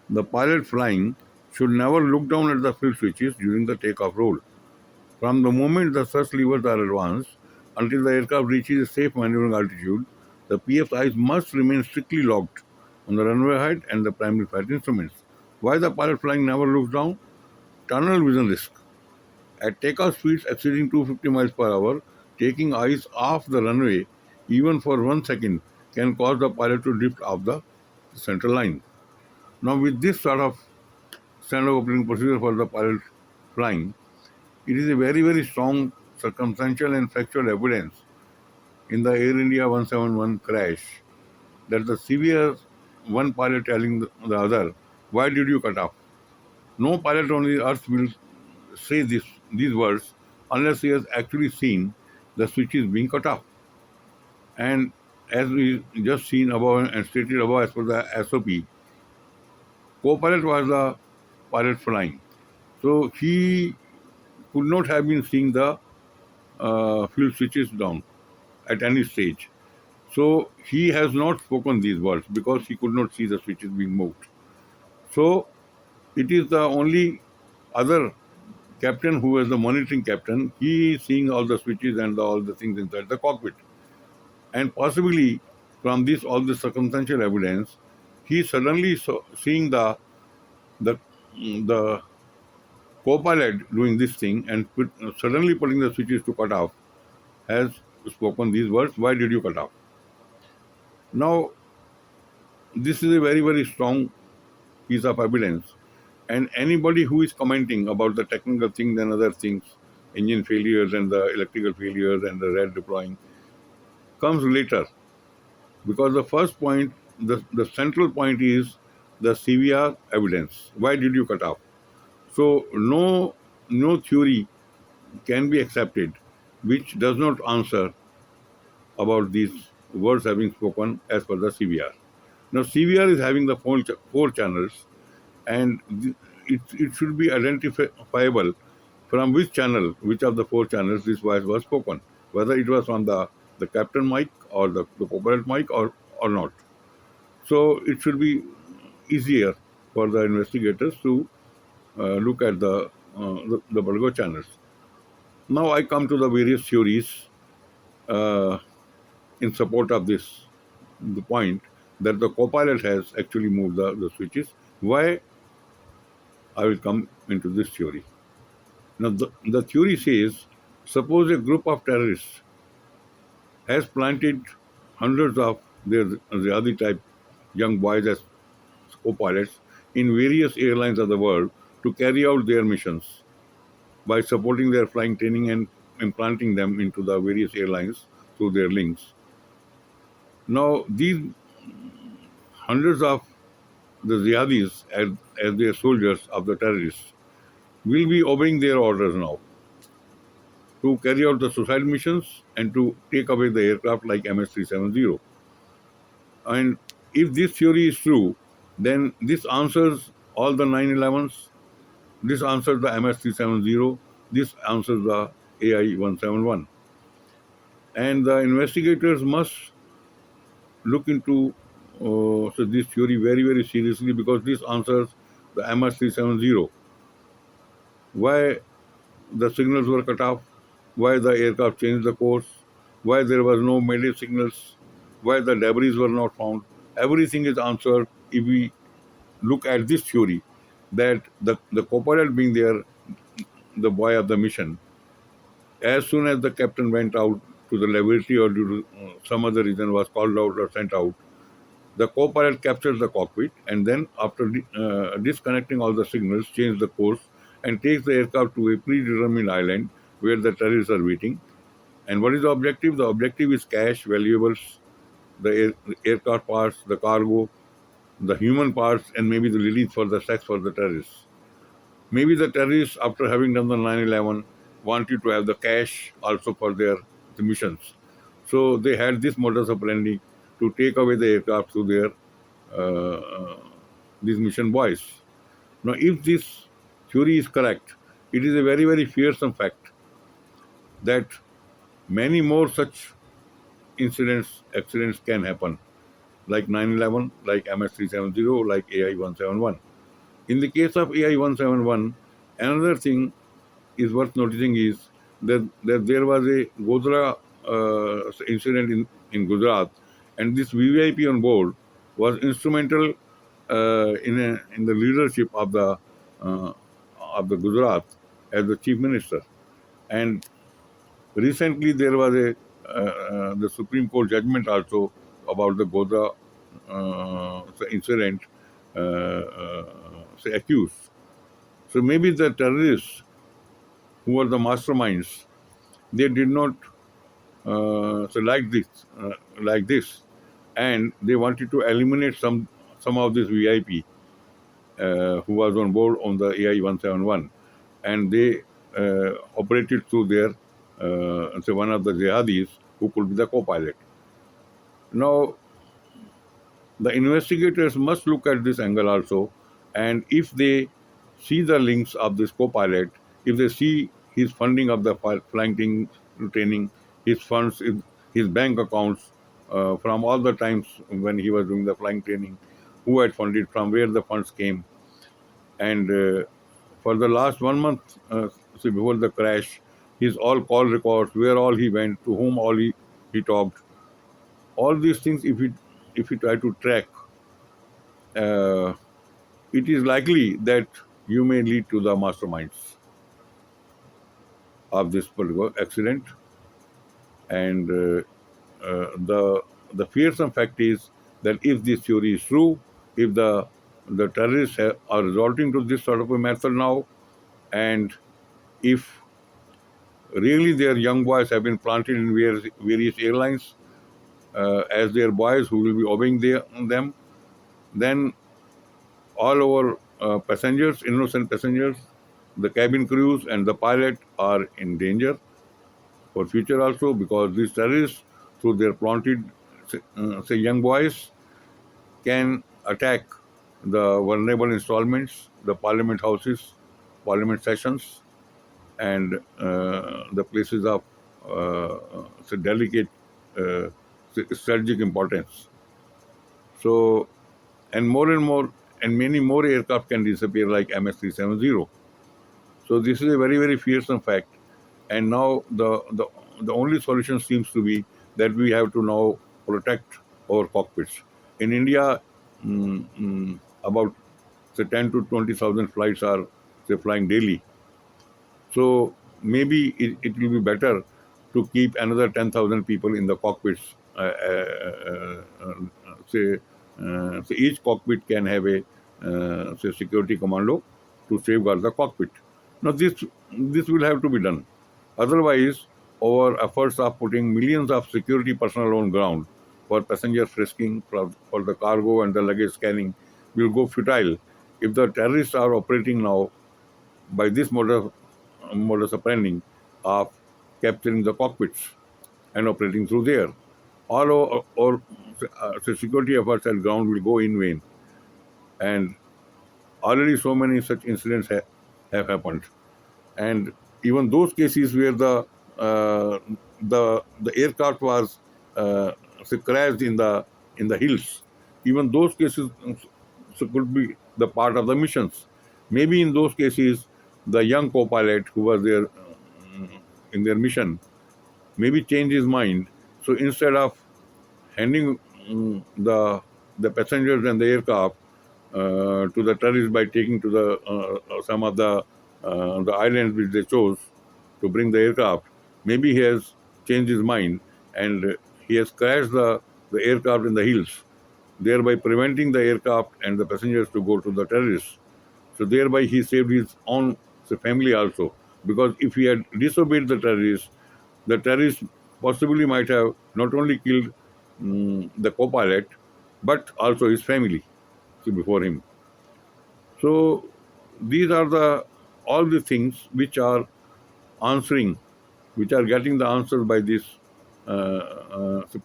The pilot flying should never look down at the fuel switches during the takeoff roll. From the moment the thrust levers are advanced until the aircraft reaches a safe maneuvering altitude, the PF's eyes must remain strictly locked on the runway height and the primary flight instruments. Why the pilot flying never looks down? Tunnel vision risk. At takeoff speeds exceeding 250 miles per hour, taking eyes off the runway even for 1 second can cause the pilot to drift off the central line. Now, with this sort of standard operating procedure for the pilot flying, it is a very, very strong circumstantial and factual evidence in the Air India 171 crash that the severe one pilot telling the other, "Why did you cut off?" No pilot on the earth will say these words unless he has actually seen the switches being cut off. And as we just seen above and stated above as per the SOP, co-pilot was the pilot flying. So he could not have been seeing the fuel switches down at any stage. So he has not spoken these words because he could not see the switches being moved. So it is the only other captain who is the monitoring captain. He is seeing all the switches and all the things inside the cockpit. And possibly from this all the circumstantial evidence, he suddenly seeing the the co-pilot doing this thing and suddenly putting the switches to cut off has spoken these words, "Why did you cut off?" Now, this is a very, very strong piece of evidence. And anybody who is commenting about the technical things and other things, engine failures and the electrical failures and the red deploying, comes later. Because the first point, the central point is the CVR evidence. Why did you cut off? So no theory can be accepted which does not answer about these words having spoken as per the CVR. Now CVR is having the four channels, and it should be identifiable from which channel, which of the four channels this voice was spoken, whether it was on the captain mic or the co-pilot mic or not. So it should be easier for the investigators to look at the Burgo channels. Now I come to the various theories uh, in support of this, the point that the co-pilot has actually moved the switches. Why? I will come into this theory. Now the theory says, suppose a group of terrorists has planted hundreds of their Zyadi type young boys as co-pilots in various airlines of the world to carry out their missions by supporting their flying training and implanting them into the various airlines through their links. Now, these hundreds of the Ziyadis as their soldiers of the terrorists will be obeying their orders now to carry out the suicide missions and to take away the aircraft like MS-370. And if this theory is true, then this answers all the 911s, this answers the MS-370, this answers the AI-171. And the investigators must look into so this theory very, very seriously because this answers the MS-370. Why the signals were cut off, why the aircraft changed the course, why there was no mayday signals, why the debris were not found. Everything is answered if we look at this theory that the co-pilot being there, the boy of the mission, as soon as the captain went out to the laboratory or due to some other reason was called out or sent out, the co-pilot captures the cockpit and then after disconnecting all the signals, changes the course and takes the aircraft to a predetermined island where the terrorists are waiting. And what is the objective? The objective is cash, valuables, the aircraft parts, the cargo, the human parts, and maybe the release for the sex for the terrorists. Maybe the terrorists, after having done the 9/11, wanted to have the cash also for their the missions. So they had this modus operandi to take away the aircraft to their these mission boys. Now, if this theory is correct, it is a very, very fearsome fact that many more such accidents can happen, like 9/11, like MS-370, like AI-171. In the case of AI-171, another thing is worth noticing is that there was a Godhra incident in Gujarat, and this VVIP on board was instrumental in the leadership uh, of the Gujarat as the chief minister. And recently there was a the Supreme Court judgment also about the Godhra incident, say accused. So maybe the terrorists who were the masterminds, they did not so like this, and they wanted to eliminate some of this VIP who was on board on the AI-171, and they operated through their say one of the jihadis who could be the co-pilot. Now the investigators must look at this angle also, and if they see the links of this co-pilot, if they see his funding of the flying training, his funds, his bank accounts from all the times when he was doing the flying training, who had funded, from where the funds came, and for the last 1 month, so before the crash, his all call records, where all he went, to whom all he talked, all these things, if you try to track, uh, it is likely that you may lead to the masterminds of this particular accident. And the fearsome fact is that if this theory is true, if the terrorists are resorting to this sort of a method now, and if really their young boys have been planted in various airlines as their boys who will be obeying them, then all our passengers, innocent passengers, the cabin crews and the pilot are in danger for future also, because these terrorists, through their planted, say young boys, can attack the vulnerable installments, the parliament houses, parliament sessions, and the places of say delicate strategic importance. So, and more, and many more aircraft can disappear like MS-370. So this is a very, very fearsome fact. And now the only solution seems to be that we have to now protect our cockpits. In India, about say 10 to 20,000 flights are say flying daily. So maybe it will be better to keep another 10,000 people in the cockpits. Say, so each cockpit can have a say security commando to safeguard the cockpit. Now this will have to be done. Otherwise, our efforts of putting millions of security personnel on ground for passenger frisking, for the cargo and the luggage scanning will go futile if the terrorists are operating now by this modus operandi of capturing the cockpits and operating through there. All our security efforts at ground will go in vain. And already so many such incidents have happened. And even those cases where the aircraft was say crashed in the hills, even those cases so could be the part of the missions. Maybe in those cases, the young co-pilot who was there in their mission maybe changed his mind. So instead of handing the passengers and the aircraft to the terrorists by taking to the some of the islands which they chose to bring the aircraft, maybe he has changed his mind, and he has crashed the aircraft in the hills, thereby preventing the aircraft and the passengers to go to the terrorists. So thereby he saved his own family also. Because if he had disobeyed the terrorists possibly might have not only killed the co-pilot, but also his family before him. So these are the all the things which are answering, which are getting the answers by this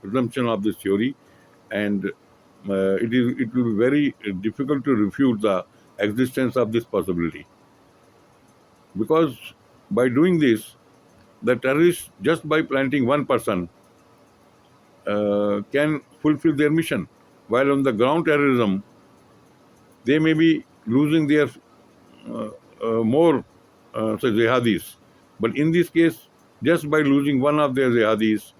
presumption of this theory, and it will be very difficult to refute the existence of this possibility, because by doing this, the terrorists, just by planting one person, can fulfill their mission, while on the ground terrorism they may be losing their more say jihadis. But in this case, just by losing one of their jihadis,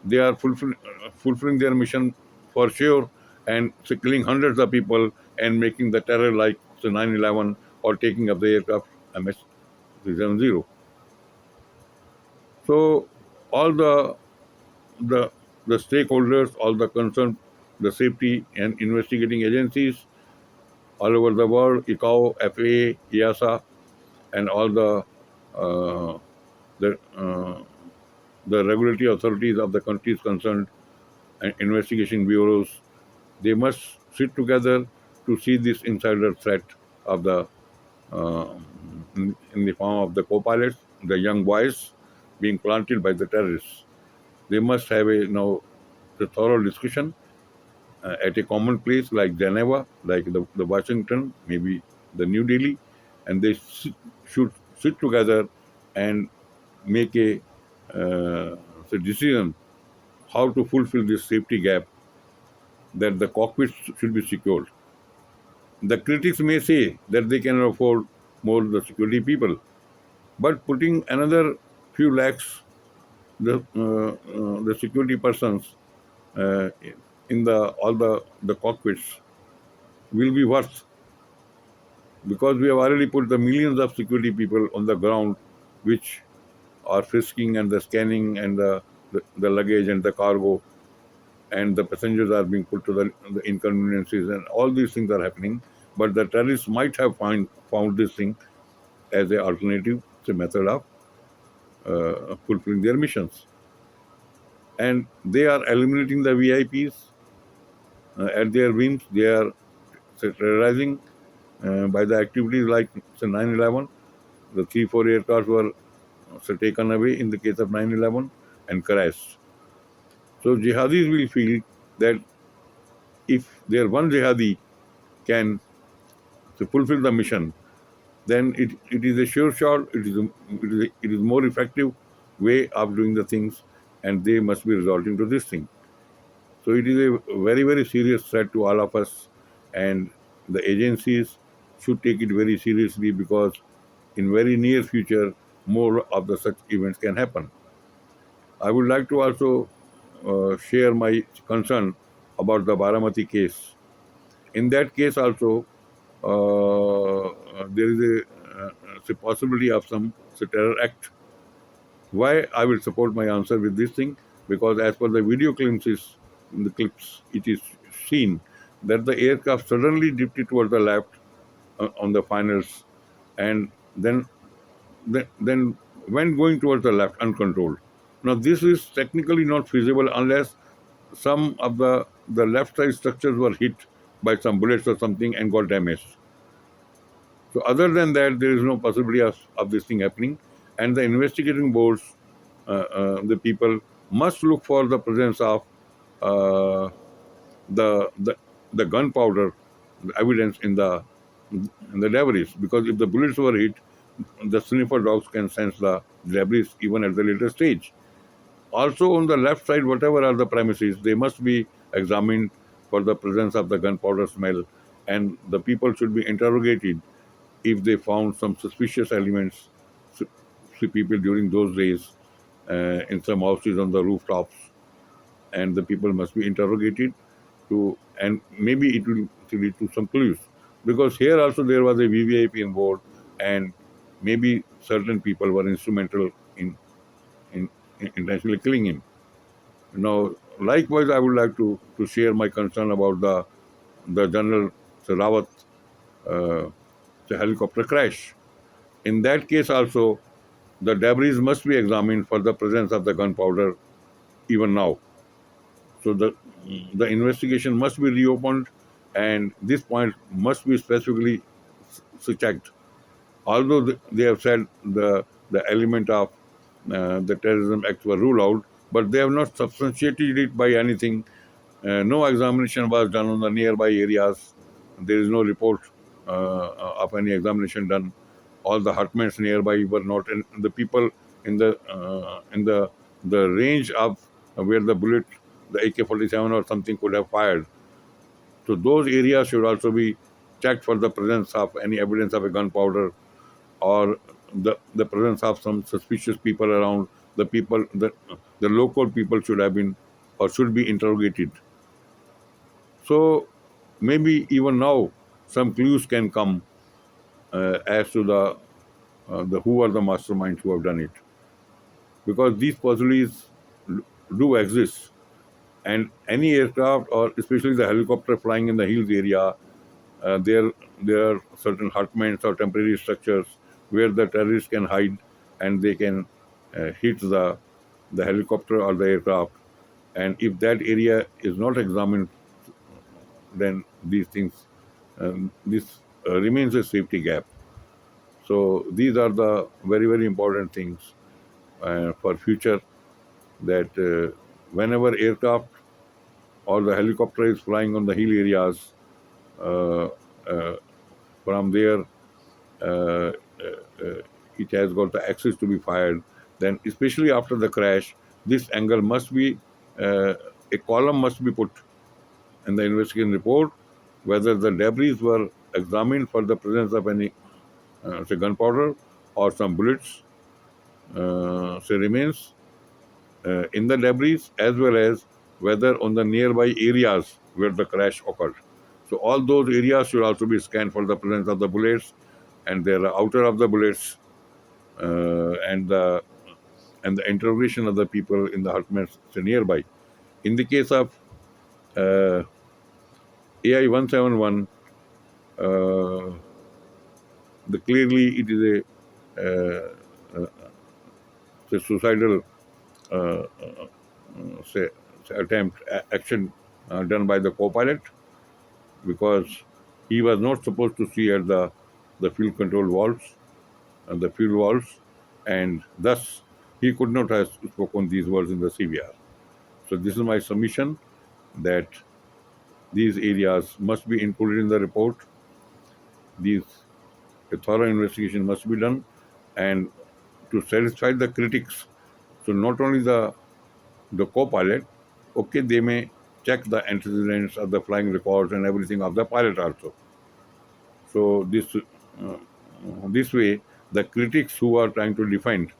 they are fulfilling their mission for sure, and say, killing hundreds of people and making the terror like say 9/11 or taking up the aircraft MS-370. So all the the stakeholders, all the concerned, the safety and investigating agencies all over the world, ICAO, FAA, EASA, and all uh, the uh, the regulatory authorities of the countries concerned and investigation bureaus, they must sit together to see this insider threat of the uh, in the form of the co-pilots, the young boys being planted by the terrorists. They must have a thorough discussion at a common place like Geneva, like the Washington, maybe the New Delhi, and they should sit together and make a decision how to fulfill this safety gap that the cockpits should be secured. The critics may say that they cannot afford more the security people, but putting another few lakhs the security persons uh, in the all the cockpits will be worth, because we have already put the millions of security people on the ground, which are frisking and the scanning and the luggage and the cargo, and the passengers are being put to the inconveniences, and all these things are happening. But the terrorists might have found this thing as a alternative, it's a method of fulfilling their missions. And they are eliminating the VIPs at their whims. They are terrorizing by the activities like say 9/11. The 3-4 aircraft were taken away in the case of 9/11 and crashed. So jihadis will feel that if their one jihadi can fulfill the mission, then it is a sure shot, it is more effective way of doing the things, and they must be resorting to this thing. So it is a very, very serious threat to all of us, and the agencies should take it very seriously, because in very near future, more of the such events can happen. I would like to also share my concern about the Baramati case. In that case also, there is a possibility of some terror act. Why I will support my answer with this thing? Because as per the video clips, in the clips, it is seen that the aircraft suddenly drifted towards the left on the finals, and then when going towards the left uncontrolled. Now this is technically not feasible unless some of the left side structures were hit by some bullets or something and got damaged. So other than that, there is no possibility of this thing happening. And the investigating boards, the people must look for the presence of uh, the, the the gunpowder, the evidence in the debris. Because if the bullets were hit, the sniffer dogs can sense the debris even at the later stage. Also, on the left side, whatever are the premises, they must be examined for the presence of the gunpowder smell, and the people should be interrogated if they found some suspicious elements to people during those days in some houses on the rooftops, and the people must be interrogated to, and maybe it will lead to some clues, because here also there was a VVIP on board, and maybe certain people were instrumental in intentionally killing him. Now, likewise, I would like to share my concern about the General Rawat uh, the helicopter crash. In that case also, the debris must be examined for the presence of the gunpowder even now. So the investigation must be reopened, and this point must be specifically checked. Although they have said the element of the terrorism act were ruled out, but they have not substantiated it by anything. No examination was done on the nearby areas. There is no report of any examination done. All the hutments nearby were not, and the people in the range of where the bullet, the AK-47 or something could have fired. So those areas should also be checked for the presence of any evidence of a gunpowder, or the presence of some suspicious people around. The local people should have been or should be interrogated. So maybe even now some clues can come as to the who are the masterminds who have done it, because these possibilities do exist. And any aircraft, or especially the helicopter flying in the hills area, there are certain hutments or temporary structures where the terrorists can hide, and they can hit the helicopter or the aircraft. And if that area is not examined, then these things, this remains a safety gap. So these are the very, very important things for future, that whenever aircraft or the helicopter is flying on the hill areas, uh, uh, from there it has got the access to be fired. Then, especially after the crash, this angle must be, a column must be put in the investigation report, whether the debris were examined for the presence of any, say, gunpowder or some bullets, say, remains in the debris, as well as whether on the nearby areas where the crash occurred. So all those areas should also be scanned for the presence of the bullets, and their outer of the bullets, and the interrogation of the people in the hutments nearby. In the case of uh, AI 171, uh, clearly it is a suicidal, uh, say, attempt action done by the co-pilot, because he was not supposed to see at the fuel control valves and the fuel valves, and thus he could not have spoken these words in the CVR. So this is my submission, that these areas must be included in the report. These A thorough investigation must be done, and to satisfy the critics. So not only the co-pilot, okay, they may check the antecedents of the flying records and everything of the pilot also. So this way, the critics who are trying to defend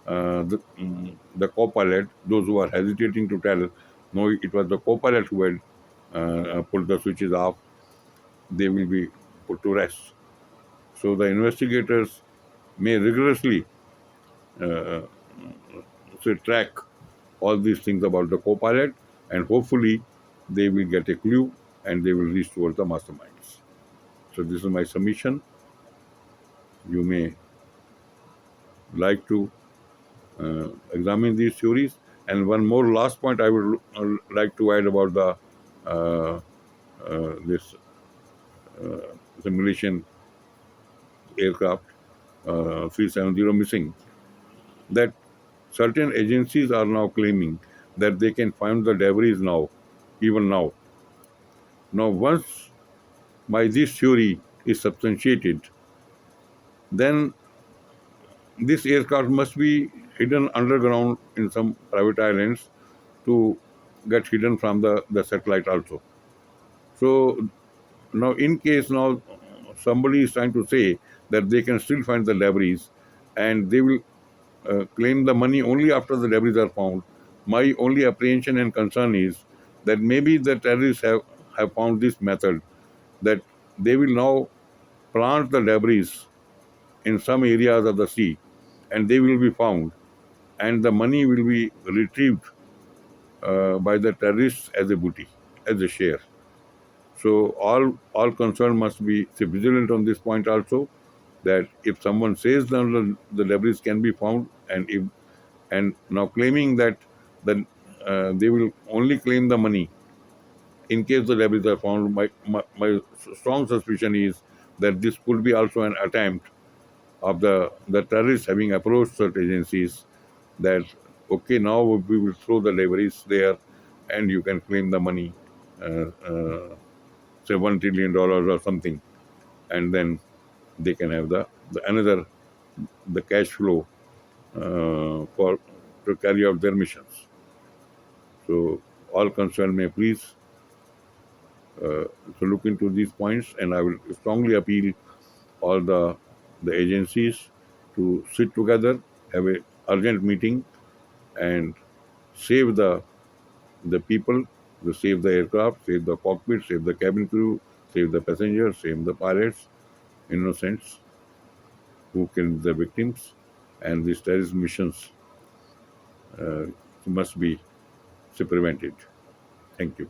the co-pilot, those who are hesitating to tell, no, it was the co-pilot who had pulled the switches off, they will be put to rest. So the investigators may rigorously track all these things about the co-pilot, and hopefully they will get a clue and they will reach towards the masterminds. So this is my submission. You may like to examine these theories. And one more last point I would like to add about uh, this simulation aircraft 370 missing, that certain agencies are now claiming that they can find the debris now, even now. Now, once my this theory is substantiated, then this aircraft must be hidden underground in some private islands to get hidden from the satellite also. So now, in case now somebody is trying to say that they can still find the debris, and they will claim the money only after the debris are found, my only apprehension and concern is that maybe the terrorists have found this method, that they will now plant the debris in some areas of the sea, and they will be found, and the money will be retrieved by the terrorists as a booty, as a share. So all concerned must be vigilant on this point also, that if someone says that the debris can be found, and now claiming that they will only claim the money in case the debris are found, my strong suspicion is that this could be also an attempt of the terrorists having approached such agencies, that okay, now we will throw the debris there and you can claim the money, uh, uh, say $1 trillion or something, and then they can have the another the cash flow for to carry out their missions. So all concerned may please uh, to look into these points, and I will strongly appeal all the agencies to sit together, have a urgent meeting, and save the people, to save the aircraft, save the cockpit, save the cabin crew, save the passengers, save the pilots, innocents who killed the victims, and these terrorist missions uh, must be prevented. Thank you.